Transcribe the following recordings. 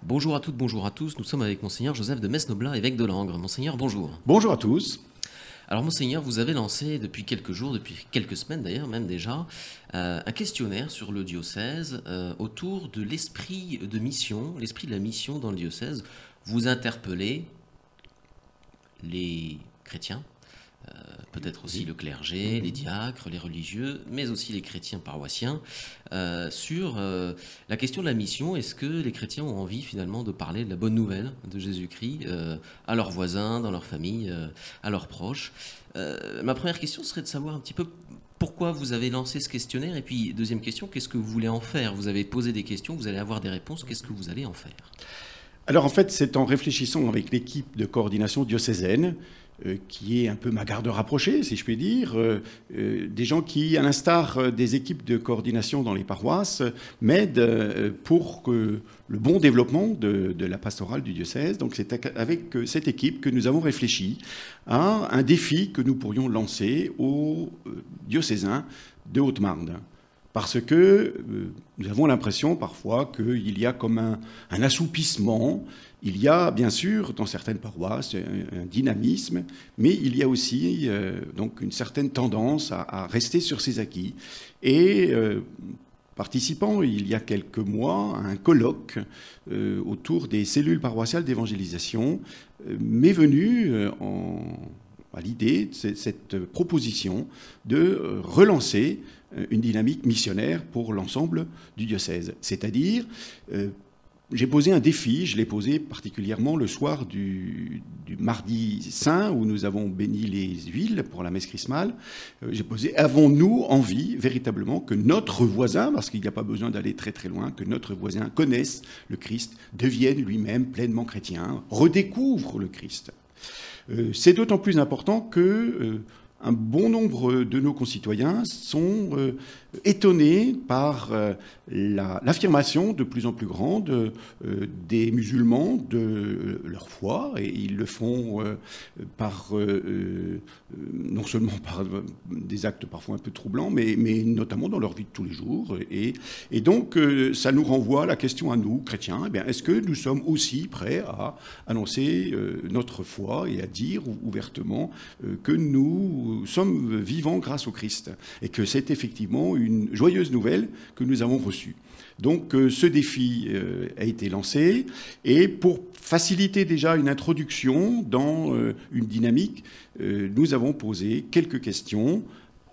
Bonjour à toutes, bonjour à tous. Nous sommes avec Monseigneur Joseph de Mesnoblat, évêque de Langres. Monseigneur, bonjour. Bonjour à tous. Alors Monseigneur, vous avez lancé depuis quelques jours, depuis quelques semaines d'ailleurs même déjà, un questionnaire sur le diocèse autour de l'esprit de mission, l'esprit de la mission dans le diocèse. Vous interpellez les chrétiens, peut-être aussi le clergé, les diacres, les religieux, mais aussi les chrétiens paroissiens, sur la question de la mission. Est-ce que les chrétiens ont envie finalement de parler de la bonne nouvelle de Jésus-Christ à leurs voisins, dans leur famille, à leurs proches? Ma première question serait de savoir un petit peu pourquoi vous avez lancé ce questionnaire, et puis deuxième question, qu'est-ce que vous voulez en faire? Vous avez posé des questions, vous allez avoir des réponses, qu'est-ce que vous allez en faire? Alors en fait, c'est en réfléchissant avec l'équipe de coordination diocésaine, qui est un peu ma garde rapprochée, si je puis dire, des gens qui, à l'instar des équipes de coordination dans les paroisses, m'aident pour que le bon développement de la pastorale du diocèse. Donc c'est avec cette équipe que nous avons réfléchi à un défi que nous pourrions lancer aux diocésains de Haute-Marne. Parce que nous avons l'impression parfois qu'il y a comme un assoupissement. Il y a bien sûr dans certaines paroisses un dynamisme, mais il y a aussi donc une certaine tendance à rester sur ses acquis. Et participant il y a quelques mois à un colloque autour des cellules paroissiales d'évangélisation, m'est venue à l'idée, cette proposition de relancer une dynamique missionnaire pour l'ensemble du diocèse. C'est-à-dire, j'ai posé un défi, je l'ai posé particulièrement le soir du mardi saint, où nous avons béni les huiles pour la messe chrismale. J'ai posé, avons-nous envie véritablement que notre voisin, parce qu'il n'y a pas besoin d'aller très très loin, que notre voisin connaisse le Christ, devienne lui-même pleinement chrétien, redécouvre le Christ. C'est d'autant plus important que un bon nombre de nos concitoyens sont étonnés par l'affirmation de plus en plus grande des musulmans de leur foi, et ils le font non seulement par des actes parfois un peu troublants, mais notamment dans leur vie de tous les jours. Et donc, ça nous renvoie à la question à nous, chrétiens, eh bien, est-ce que nous sommes aussi prêts à annoncer notre foi et à dire ouvertement que nous sommes vivants grâce au Christ, et que c'est effectivement une joyeuse nouvelle que nous avons reçue. Donc ce défi a été lancé, et pour faciliter déjà une introduction dans une dynamique, nous avons posé quelques questions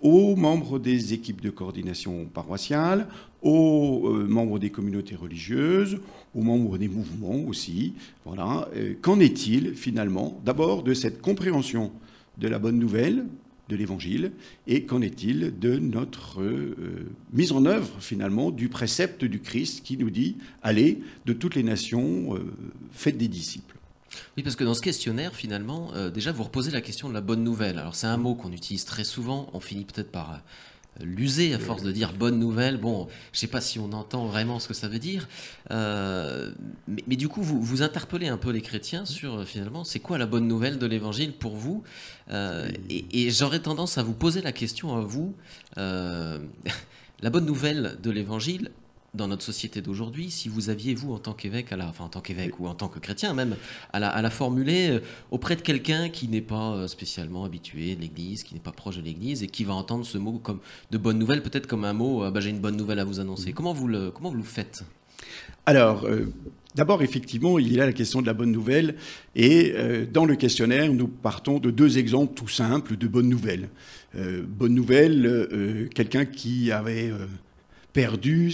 aux membres des équipes de coordination paroissiale, aux membres des communautés religieuses, aux membres des mouvements aussi. Voilà. Qu'en est-il finalement, d'abord, de cette compréhension de la bonne nouvelle de l'Évangile, et qu'en est-il de notre mise en œuvre finalement du précepte du Christ qui nous dit « Allez, de toutes les nations, faites des disciples ». Oui, parce que dans ce questionnaire, finalement, déjà, vous reposez la question de la bonne nouvelle. Alors, c'est un mot qu'on utilise très souvent. On finit peut-être par l'user à force de dire bonne nouvelle. Bon, je ne sais pas si on entend vraiment ce que ça veut dire. Mais du coup, vous interpellez un peu les chrétiens sur, finalement, c'est quoi la bonne nouvelle de l'Évangile pour vous? Et j'aurais tendance à vous poser la question à vous. La bonne nouvelle de l'Évangile, dans notre société d'aujourd'hui, si vous aviez, vous, en tant qu'évêque, en tant qu'évêque ou en tant que chrétien même, à la formuler auprès de quelqu'un qui n'est pas spécialement habitué de l'Église, qui n'est pas proche de l'Église, et qui va entendre ce mot comme de bonne nouvelle, peut-être comme un mot, j'ai une bonne nouvelle à vous annoncer. Comment vous le faites? Alors, d'abord, effectivement, il y a la question de la bonne nouvelle, et dans le questionnaire, nous partons de deux exemples tout simples de bonnes nouvelles. Bonne nouvelle, quelqu'un qui avait perdu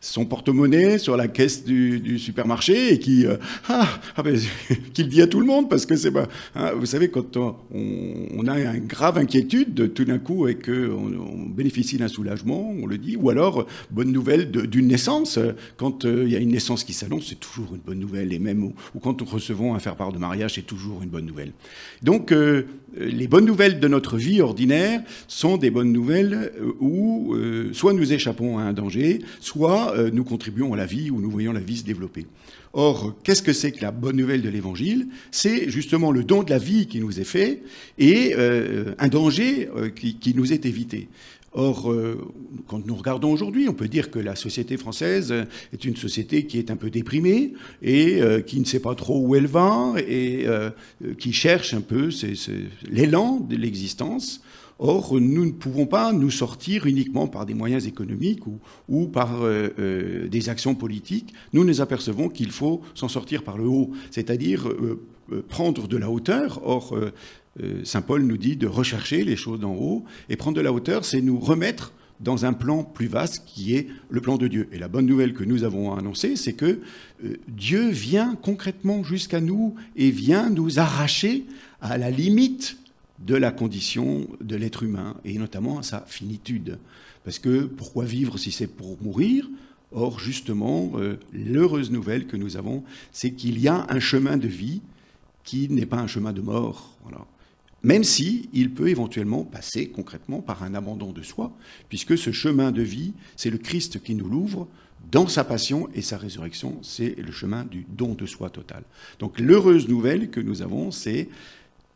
son porte-monnaie sur la caisse du supermarché, et qui le dit à tout le monde, parce que c'est pas, hein, vous savez, quand on a une grave inquiétude tout d'un coup et qu'on bénéficie d'un soulagement, on le dit. Ou alors bonne nouvelle d'une naissance, quand il y a une naissance qui s'annonce, c'est toujours une bonne nouvelle, et même ou quand nous recevons un faire-part de mariage, c'est toujours une bonne nouvelle. Donc les bonnes nouvelles de notre vie ordinaire sont des bonnes nouvelles où soit nous échappons à un danger, soit nous contribuons à la vie, ou nous voyons la vie se développer. Or, qu'est-ce que c'est que la bonne nouvelle de l'Évangile? C'est justement le don de la vie qui nous est fait, et un danger qui nous est évité. Or, quand nous regardons aujourd'hui, on peut dire que la société française est une société qui est un peu déprimée et qui ne sait pas trop où elle va et qui cherche un peu l'élan de l'existence. Or, nous ne pouvons pas nous sortir uniquement par des moyens économiques ou par des actions politiques. Nous nous apercevons qu'il faut s'en sortir par le haut, c'est-à-dire prendre de la hauteur. Or, Saint Paul nous dit de rechercher les choses d'en haut, et prendre de la hauteur, c'est nous remettre dans un plan plus vaste qui est le plan de Dieu. Et la bonne nouvelle que nous avons annoncée, c'est que Dieu vient concrètement jusqu'à nous et vient nous arracher à la limite de la condition de l'être humain, et notamment à sa finitude. Parce que pourquoi vivre si c'est pour mourir ? Or, justement, l'heureuse nouvelle que nous avons, c'est qu'il y a un chemin de vie qui n'est pas un chemin de mort. Voilà. Même si il peut éventuellement passer concrètement par un abandon de soi, puisque ce chemin de vie, c'est le Christ qui nous l'ouvre dans sa passion et sa résurrection, c'est le chemin du don de soi total. Donc l'heureuse nouvelle que nous avons, c'est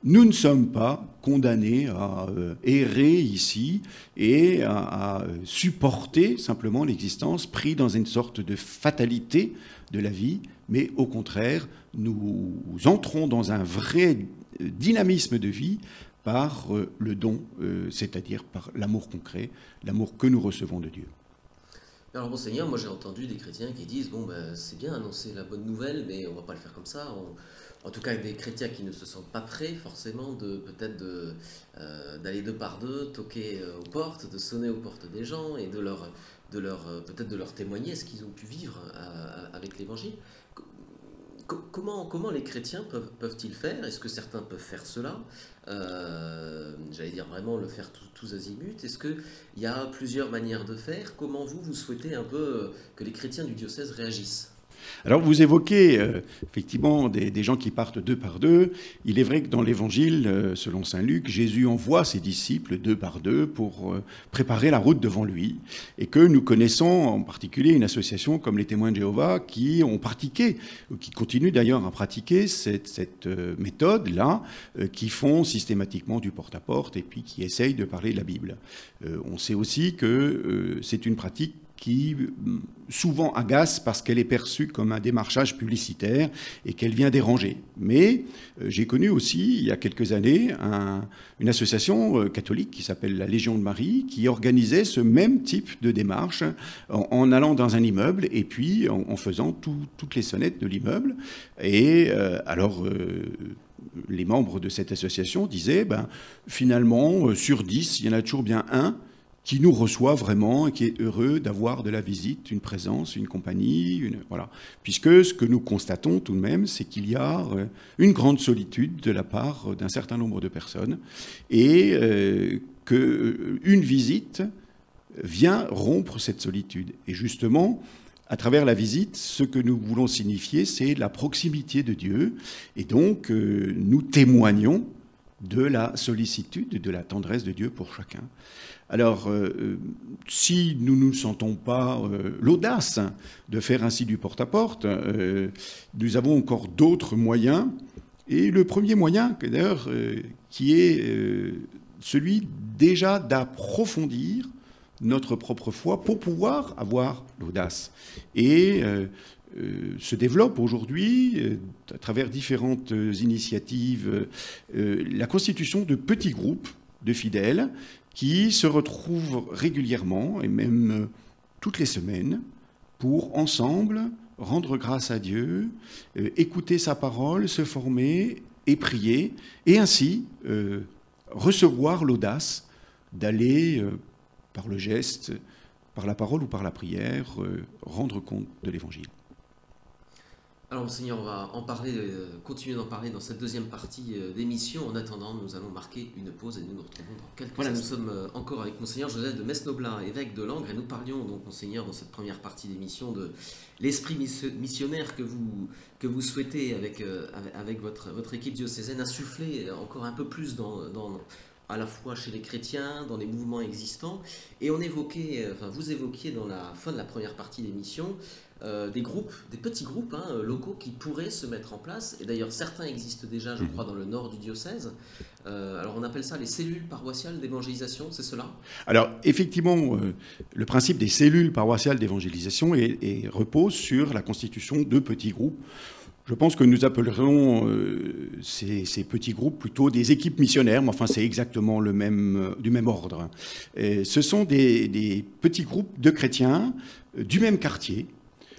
nous ne sommes pas condamnés à errer ici et à supporter simplement l'existence, pris dans une sorte de fatalité de la vie, mais au contraire, nous entrons dans un vrai dynamisme de vie par le don, c'est-à-dire par l'amour concret, l'amour que nous recevons de Dieu. Alors, Monseigneur, moi j'ai entendu des chrétiens qui disent bon, ben, c'est bien annoncer la bonne nouvelle, mais on ne va pas le faire comme ça. En tout cas, des chrétiens qui ne se sentent pas prêts forcément d'aller deux par deux, toquer aux portes, de sonner aux portes des gens et peut-être de leur témoigner ce qu'ils ont pu vivre avec l'Évangile. Comment les chrétiens peuvent-ils faire? Est-ce que certains peuvent faire cela? J'allais dire vraiment le faire tous azimuts. Est-ce qu'il y a plusieurs manières de faire? Comment vous souhaitez un peu que les chrétiens du diocèse réagissent? Alors vous évoquez effectivement des gens qui partent deux par deux. Il est vrai que dans l'Évangile, selon saint Luc, Jésus envoie ses disciples deux par deux pour préparer la route devant lui. Et que nous connaissons en particulier une association comme les Témoins de Jéhovah qui ont pratiqué, ou qui continuent d'ailleurs à pratiquer cette méthode-là, qui font systématiquement du porte-à-porte et puis qui essayent de parler de la Bible. On sait aussi que c'est une pratique qui souvent agace parce qu'elle est perçue comme un démarchage publicitaire et qu'elle vient déranger. Mais j'ai connu aussi, il y a quelques années, une association catholique qui s'appelle la Légion de Marie, qui organisait ce même type de démarche en allant dans un immeuble et puis en faisant toutes les sonnettes de l'immeuble. Et les membres de cette association disaient, finalement, sur 10, il y en a toujours bien un qui nous reçoit vraiment et qui est heureux d'avoir de la visite, une présence, une compagnie, voilà. Puisque ce que nous constatons tout de même, c'est qu'il y a une grande solitude de la part d'un certain nombre de personnes et qu'une visite vient rompre cette solitude. Et justement, à travers la visite, ce que nous voulons signifier, c'est la proximité de Dieu. Et donc, nous témoignons de la sollicitude, de la tendresse de Dieu pour chacun. Alors, si nous ne sentons pas l'audace de faire ainsi du porte-à-porte, nous avons encore d'autres moyens. Et le premier moyen, d'ailleurs, qui est celui déjà d'approfondir notre propre foi pour pouvoir avoir l'audace. Et se développe aujourd'hui, à travers différentes initiatives, la constitution de petits groupes de fidèles qui se retrouvent régulièrement et même toutes les semaines pour ensemble rendre grâce à Dieu, écouter sa parole, se former et prier, et ainsi recevoir l'audace d'aller par le geste, par la parole ou par la prière, rendre compte de l'Évangile. Alors, Monseigneur, on va continuer d'en parler dans cette deuxième partie d'émission. En attendant, nous allons marquer une pause et nous nous retrouvons dans quelques instants. Nous sommes encore avec Monseigneur Joseph de Mesnoblat, évêque de Langres, et nous parlions donc, Monseigneur, dans cette première partie d'émission, de l'esprit missionnaire que vous souhaitez, avec votre équipe diocésaine, insuffler encore un peu plus à la fois chez les chrétiens, dans les mouvements existants. Et on évoquait, enfin, vous évoquiez dans la fin de la première partie d'émission des groupes, des petits groupes locaux qui pourraient se mettre en place. Et d'ailleurs, certains existent déjà, je crois, dans le nord du diocèse. Alors on appelle ça les cellules paroissiales d'évangélisation, c'est cela? Alors effectivement, le principe des cellules paroissiales d'évangélisation repose sur la constitution de petits groupes. Je pense que nous appellerons ces petits groupes plutôt des équipes missionnaires, mais enfin c'est exactement du même ordre. Et ce sont des petits groupes de chrétiens du même quartier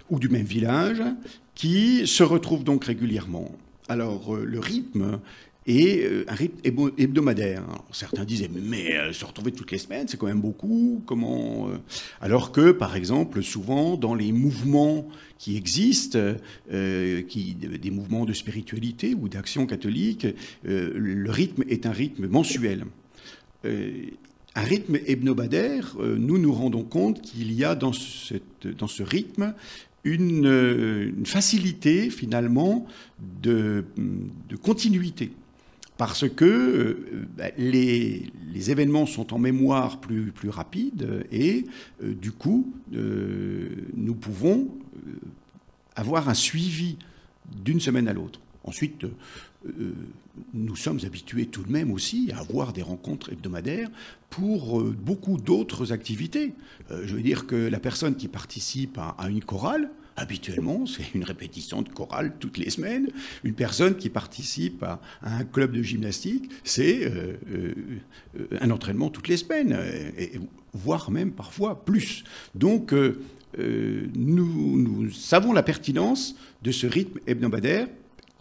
ou du même village qui se retrouvent donc régulièrement. Alors le rythme est un rythme hebdomadaire. Alors, certains disaient mais se retrouver toutes les semaines, c'est quand même beaucoup. Comment Alors que, par exemple, souvent dans les mouvements qui existent, des mouvements de spiritualité ou d'action catholique, le rythme est un rythme mensuel. Un rythme hebdomadaire, nous nous rendons compte qu'il y a dans ce rythme une facilité finalement de continuité. Parce que les événements sont en mémoire plus rapides et du coup, nous pouvons avoir un suivi d'une semaine à l'autre. Ensuite, nous sommes habitués tout de même aussi à avoir des rencontres hebdomadaires pour beaucoup d'autres activités. Je veux dire que la personne qui participe à une chorale, habituellement, c'est une répétition de chorale toutes les semaines. Une personne qui participe à un club de gymnastique, c'est un entraînement toutes les semaines, voire même parfois plus. Donc, nous savons la pertinence de ce rythme hebdomadaire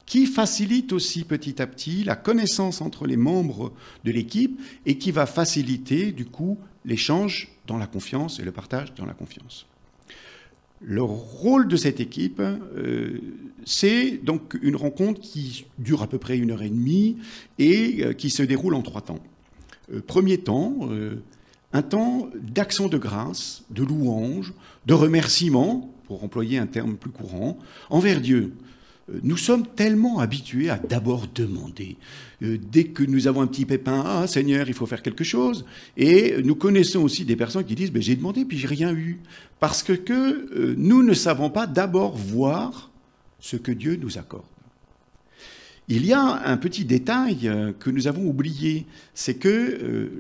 qui facilite aussi petit à petit la connaissance entre les membres de l'équipe et qui va faciliter, du coup, l'échange dans la confiance et le partage dans la confiance. Le rôle de cette équipe, c'est donc une rencontre qui dure à peu près 1h30 et qui se déroule en 3 temps. Premier temps, un temps d'action de grâce, de louange, de remerciement, pour employer un terme plus courant, envers Dieu. Nous sommes tellement habitués à d'abord demander. Dès que nous avons un petit pépin, « Ah, Seigneur, il faut faire quelque chose ». Et nous connaissons aussi des personnes qui disent « J'ai demandé, puis j'ai rien eu ». Parce que nous ne savons pas d'abord voir ce que Dieu nous accorde. Il y a un petit détail que nous avons oublié, c'est que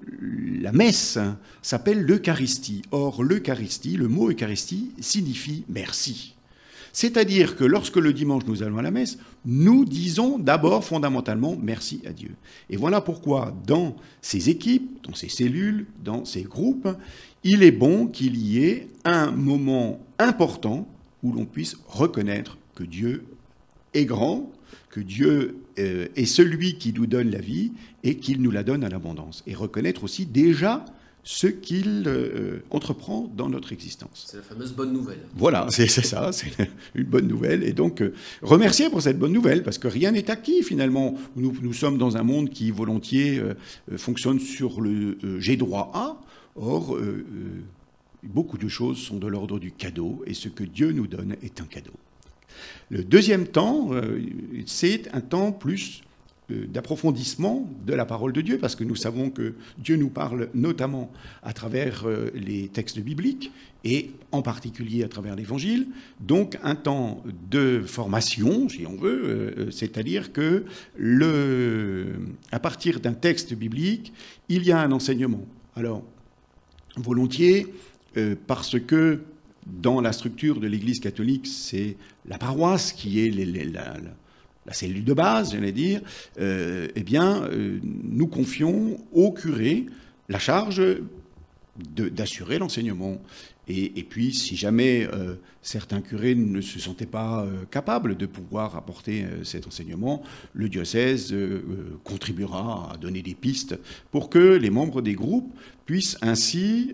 la messe s'appelle l'Eucharistie. Or, l'Eucharistie, le mot Eucharistie, signifie « merci ». C'est-à-dire que lorsque le dimanche nous allons à la messe, nous disons d'abord fondamentalement merci à Dieu. Et voilà pourquoi dans ces équipes, dans ces cellules, dans ces groupes, il est bon qu'il y ait un moment important où l'on puisse reconnaître que Dieu est grand, que Dieu est celui qui nous donne la vie et qu'il nous la donne à l'abondance. Et reconnaître aussi déjà ce qu'il entreprend dans notre existence. C'est la fameuse bonne nouvelle. Voilà, c'est ça, c'est une bonne nouvelle. Et donc, remercier pour cette bonne nouvelle, parce que rien n'est acquis finalement. Nous sommes dans un monde qui volontiers fonctionne sur le j'ai droit à. Or, beaucoup de choses sont de l'ordre du cadeau, et ce que Dieu nous donne est un cadeau. Le deuxième temps, c'est un temps plus d'approfondissement de la parole de Dieu, parce que nous savons que Dieu nous parle notamment à travers les textes bibliques, et en particulier à travers l'Évangile. Donc un temps de formation, si on veut, c'est-à-dire que à partir d'un texte biblique, il y a un enseignement. Alors, volontiers, parce que dans la structure de l'Église catholique, c'est la paroisse qui est la cellule de base, j'allais dire, nous confions au curé la charge d'assurer l'enseignement. Et puis, si jamais certains curés ne se sentaient pas capables de pouvoir apporter cet enseignement, le diocèse contribuera à donner des pistes pour que les membres des groupes puissent ainsi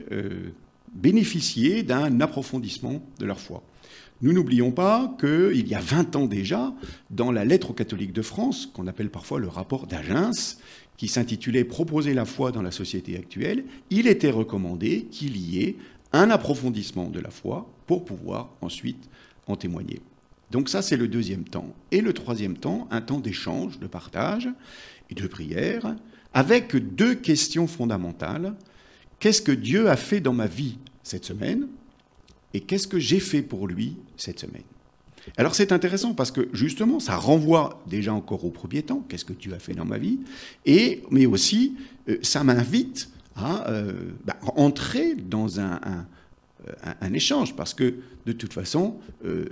bénéficier d'un approfondissement de leur foi. Nous n'oublions pas qu'il y a 20 ans déjà, dans la lettre aux catholiques de France, qu'on appelle parfois le rapport d'Agens, qui s'intitulait « Proposer la foi dans la société actuelle », il était recommandé qu'il y ait un approfondissement de la foi pour pouvoir ensuite en témoigner. Donc ça, c'est le deuxième temps. Et le troisième temps, un temps d'échange, de partage et de prière, avec deux questions fondamentales. Qu'est-ce que Dieu a fait dans ma vie cette semaine? Et qu'est-ce que j'ai fait pour lui cette semaine? Alors c'est intéressant parce que justement, ça renvoie déjà encore au premier temps, qu'est-ce que Dieu a fait dans ma vie, mais aussi ça m'invite à entrer dans un échange, parce que de toute façon,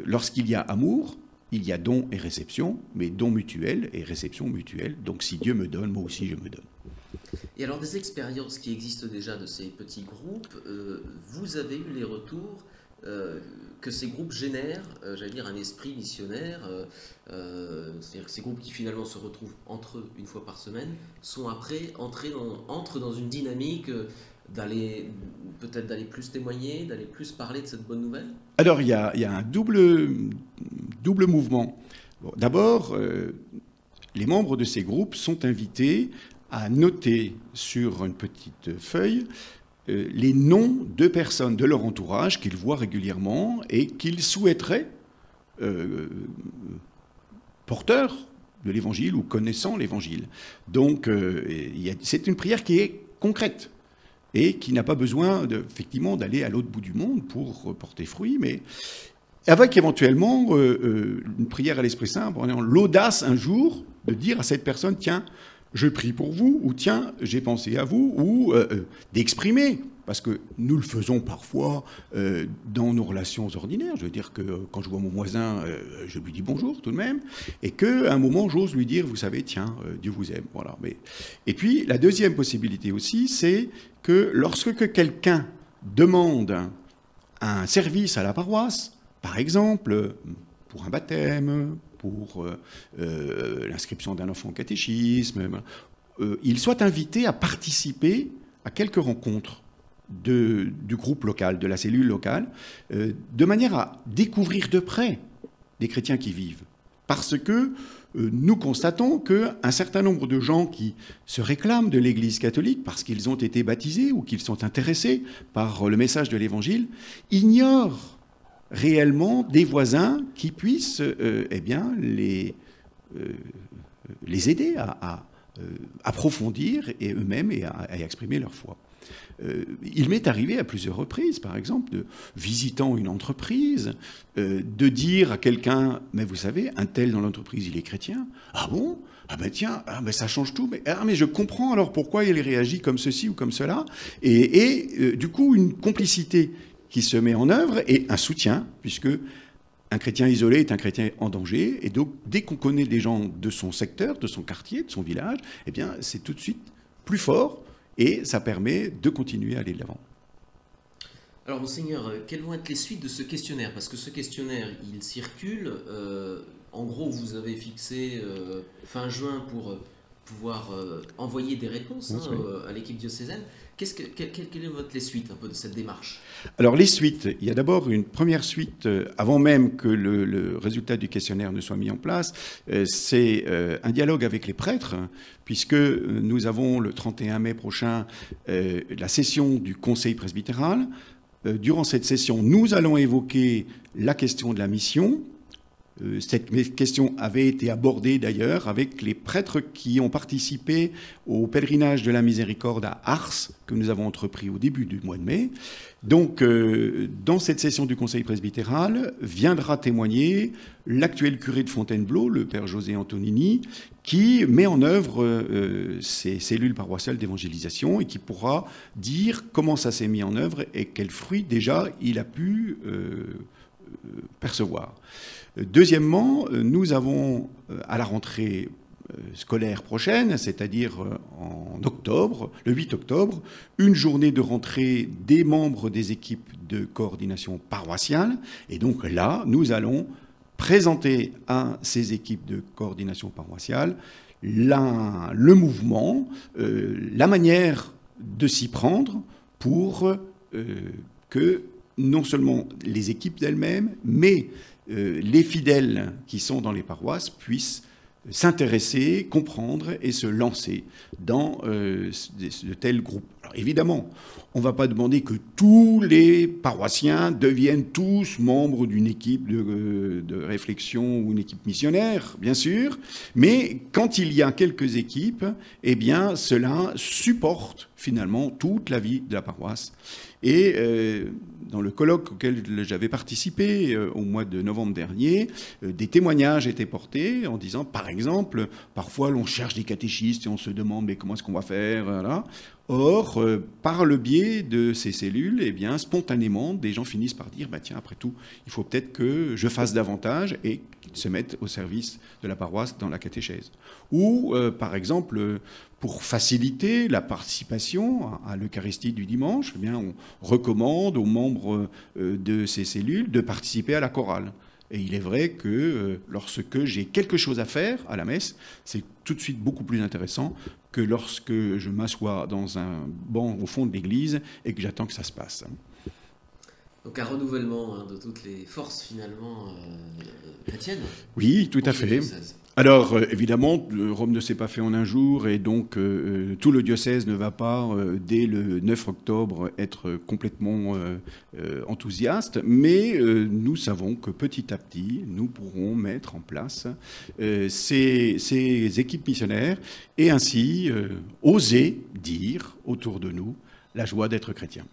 lorsqu'il y a amour, il y a don et réception, mais don mutuel et réception mutuelle. Donc si Dieu me donne, moi aussi je me donne. Et alors des expériences qui existent déjà de ces petits groupes, vous avez eu les retours que ces groupes génèrent, j'allais dire, un esprit missionnaire, c'est-à-dire que ces groupes qui finalement se retrouvent entre eux une fois par semaine, sont après entrent dans une dynamique peut-être d'aller plus témoigner, d'aller plus parler de cette bonne nouvelle? Alors il y a un double mouvement. Bon, d'abord, les membres de ces groupes sont invités à noter sur une petite feuille les noms de personnes de leur entourage qu'ils voient régulièrement et qu'ils souhaiteraient porteurs de l'Évangile ou connaissant l'Évangile. Donc c'est une prière qui est concrète et qui n'a pas besoin effectivement d'aller à l'autre bout du monde pour porter fruit, mais avec éventuellement une prière à l'Esprit Saint, en ayant l'audace un jour de dire à cette personne, tiens, je prie pour vous, ou tiens, j'ai pensé à vous, ou d'exprimer, parce que nous le faisons parfois dans nos relations ordinaires. Je veux dire que quand je vois mon voisin, je lui dis bonjour tout de même, et qu'à un moment, j'ose lui dire, vous savez, tiens, Dieu vous aime. Voilà. Et puis, la deuxième possibilité aussi, c'est que lorsque quelqu'un demande un service à la paroisse, par exemple, pour un baptême, pour l'inscription d'un enfant au catéchisme, il soit invité à participer à quelques rencontres du groupe local, de la cellule locale, de manière à découvrir de près les chrétiens qui vivent. Parce que nous constatons qu'un certain nombre de gens qui se réclament de l'Église catholique parce qu'ils ont été baptisés ou qu'ils sont intéressés par le message de l'Évangile, ignorent réellement des voisins qui puissent les aider à approfondir et eux-mêmes et à exprimer leur foi. Il m'est arrivé à plusieurs reprises, par exemple, de visitant une entreprise, de dire à quelqu'un, mais vous savez, un tel dans l'entreprise, il est chrétien. Ah bon? Ah ben tiens, ça change tout. Mais je comprends alors pourquoi il réagit comme ceci ou comme cela. Et du coup, une complicité qui se met en œuvre et un soutien, puisque un chrétien isolé est un chrétien en danger. Et donc, dès qu'on connaît des gens de son secteur, de son quartier, de son village, eh bien, c'est tout de suite plus fort. Et ça permet de continuer à aller de l'avant. Alors, Monseigneur, quelles vont être les suites de ce questionnaire? Parce que ce questionnaire, il circule. En gros, vous avez fixé fin juin pour pouvoir envoyer des réponses à l'équipe diocésaine. Quelles vont être les suites un peu de cette démarche? Alors, les suites, il y a d'abord une première suite, avant même que le résultat du questionnaire ne soit mis en place, c'est un dialogue avec les prêtres, puisque nous avons le 31 mai prochain la session du Conseil presbytéral. Durant cette session, nous allons évoquer la question de la mission. Cette question avait été abordée d'ailleurs avec les prêtres qui ont participé au pèlerinage de la miséricorde à Ars, que nous avons entrepris au début du mois de mai. Donc, dans cette session du Conseil presbytéral, viendra témoigner l'actuel curé de Fontainebleau, le père José Antonini, qui met en œuvre ces cellules paroissiales d'évangélisation et qui pourra dire comment ça s'est mis en œuvre et quels fruits déjà il a pu percevoir. Deuxièmement, nous avons à la rentrée scolaire prochaine, c'est-à-dire en octobre, le 8 octobre, une journée de rentrée des membres des équipes de coordination paroissiale. Et donc là, nous allons présenter à ces équipes de coordination paroissiale le mouvement, la manière de s'y prendre pour que non seulement les équipes d'elles-mêmes, mais les fidèles qui sont dans les paroisses puissent s'intéresser, comprendre et se lancer dans de tels groupes Alors évidemment, on ne va pas demander que tous les paroissiens deviennent tous membres d'une équipe de réflexion ou une équipe missionnaire, bien sûr, mais quand il y a quelques équipes, eh bien, cela supporte finalement toute la vie de la paroisse. Et dans le colloque auquel j'avais participé au mois de novembre dernier, des témoignages étaient portés en disant, par exemple, parfois l'on cherche des catéchistes et on se demande mais comment est-ce qu'on va faire, voilà. Or, par le biais de ces cellules, eh bien, spontanément, des gens finissent par dire, bah, tiens, après tout, il faut peut-être que je fasse davantage et qu'ils se mettent au service de la paroisse dans la catéchèse. Ou, par exemple, pour faciliter la participation à l'Eucharistie du dimanche, eh bien, on recommande aux membres de ces cellules de participer à la chorale. Et il est vrai que lorsque j'ai quelque chose à faire à la messe, c'est tout de suite beaucoup plus intéressant que lorsque je m'assois dans un banc au fond de l'église et que j'attends que ça se passe. Donc un renouvellement de toutes les forces finalement chrétiennes. Oui, tout à fait. Alors, évidemment, Rome ne s'est pas fait en un jour et donc tout le diocèse ne va pas, dès le 9 octobre, être complètement enthousiaste, mais nous savons que petit à petit, nous pourrons mettre en place ces équipes missionnaires et ainsi oser dire autour de nous la joie d'être chrétien.